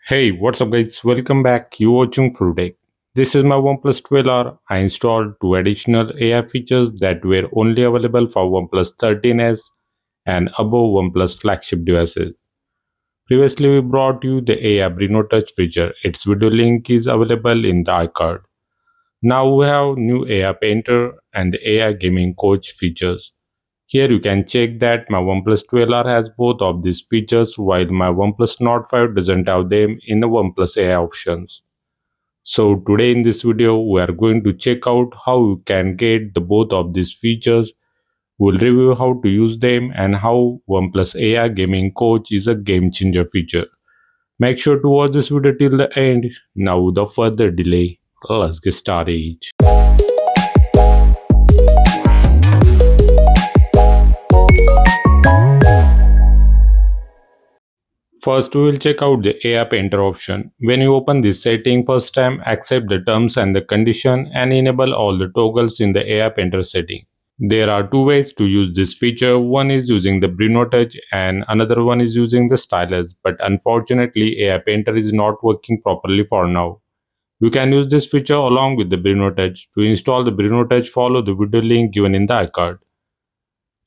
Hey, what's up guys? Welcome back. You watching Fruitech. This is my OnePlus 12R. I installed two additional AI features that were only available for OnePlus 13s and above OnePlus flagship devices. Previously, we brought you the AI Breeno Touch feature. Its video link is available in the iCard. Now we have new AI Painter and the AI Gaming Coach features. Here you can check that my OnePlus 12R has both of these features while my OnePlus Nord 5 doesn't have them in the OnePlus AI options. So today in this video we are going to check out how you can get the both of these features. We'll review how to use them and how OnePlus AI Gaming Coach is a game changer feature. Make sure to watch this video till the end. Now without further delay, let's get started. First, we will check out the AI Painter option. When you open this setting first time, accept the terms and the condition and enable all the toggles in the AI Painter setting. There are two ways to use this feature. One is using the Breeno Touch and another one is using the stylus. But unfortunately, AI Painter is not working properly for now. You can use this feature along with the Breeno Touch. To install the Breeno Touch, follow the video link given in the iCard.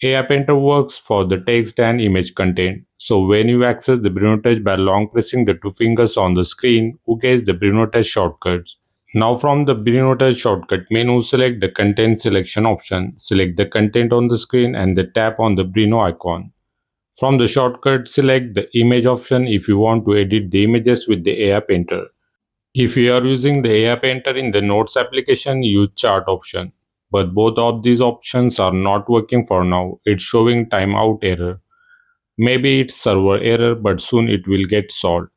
AI Painter works for the text and image content. So when you access the Breeno Touch by long pressing the two fingers on the screen, you get the Breeno Touch shortcuts. Now from the Breeno Touch shortcut menu, select the content selection option. Select the content on the screen and then tap on the Breeno icon. From the shortcut, select the image option if you want to edit the images with the AI Painter. If you are using the AI Painter in the Notes application, use chart option. But both of these options are not working for now. It's showing timeout error. Maybe it's server error, but soon it will get solved.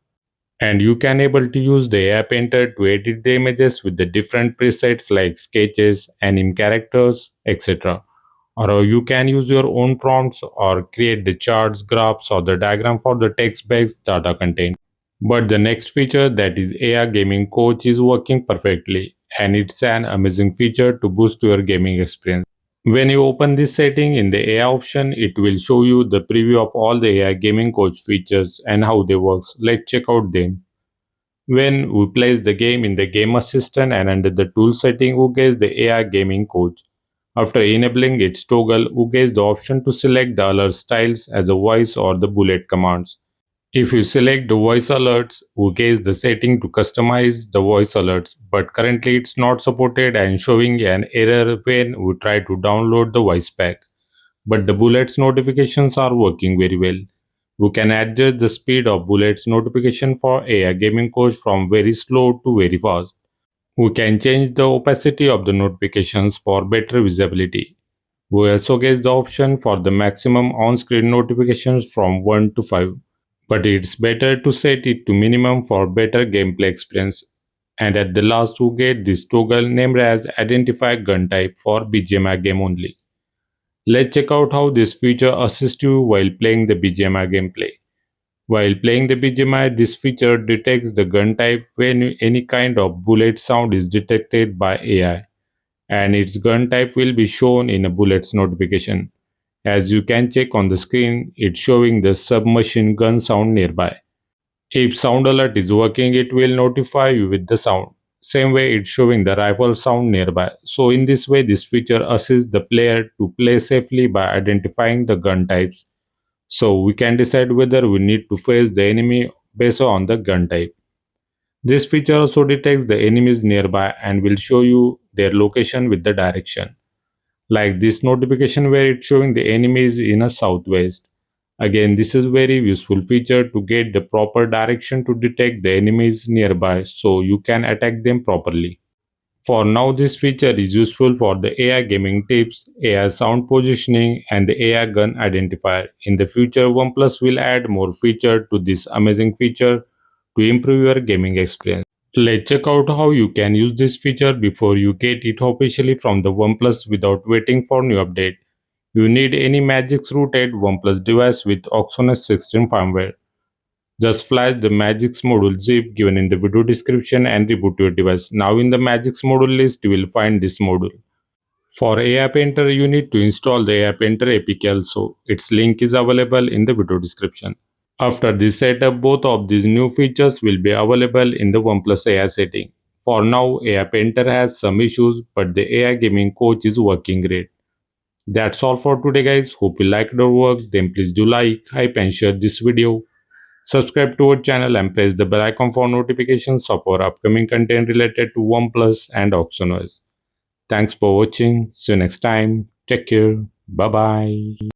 And you can able to use the AI Painter to edit the images with the different presets like sketches, anime characters, etc. Or you can use your own prompts or create the charts, graphs or the diagram for the text-based data content. But the next feature, that is AI Gaming Coach, is working perfectly and it's an amazing feature to boost your gaming experience. When you open this setting in the AI option, it will show you the preview of all the AI Gaming Coach features and how they work. Let's check out them. When we place the game in the Game Assistant and under the tool setting, we get the AI Gaming Coach. After enabling its toggle, we get the option to select the alert styles as a voice or the bullet commands. If you select the voice alerts, we get the setting to customize the voice alerts, but currently it's not supported and showing an error when we try to download the voice pack. But the bullets notifications are working very well. We can adjust the speed of bullets notification for AI Gaming Coach from very slow to very fast. We can change the opacity of the notifications for better visibility. We also get the option for the maximum on-screen notifications from 1 to 5. But it's better to set it to minimum for better gameplay experience. And at the last we get this toggle named as Identify Gun Type for BGMI game only. Let's check out how this feature assists you while playing the BGMI gameplay. While playing the BGMI, this feature detects the gun type when any kind of bullet sound is detected by AI, and its gun type will be shown in a bullets notification. As you can check on the screen, it's showing the submachine gun sound nearby. If sound alert is working, it will notify you with the sound. Same way it's showing the rifle sound nearby. So in this way, this feature assists the player to play safely by identifying the gun types. So we can decide whether we need to face the enemy based on the gun type. This feature also detects the enemies nearby and will show you their location with the direction. Like this notification where it's showing the enemies in a southwest. Again, this is very useful feature to get the proper direction to detect the enemies nearby so you can attack them properly. For now, this feature is useful for the AI gaming tips, AI sound positioning, and the AI gun identifier. In the future, OnePlus will add more feature to this amazing feature to improve your gaming experience. Let's check out how you can use this feature before you get it officially from the OnePlus without waiting for new update. You need any magisk rooted OnePlus device with OxygenOS 16 firmware. Just flash the magisk module zip given in the video description and reboot your device. Now in the magisk module list you will find this module. For AI Painter you need to install the AI Painter APK also. Its link is available in the video description. After this setup, both of these new features will be available in the OnePlus AI setting. For now, AI Painter has some issues, but the AI Gaming Coach is working great. That's all for today guys. Hope you liked our work. Then please do like, hype and share this video. Subscribe to our channel and press the bell icon for notifications of our upcoming content related to OnePlus and OxygenOS. Thanks for watching. See you next time. Take care. Bye bye.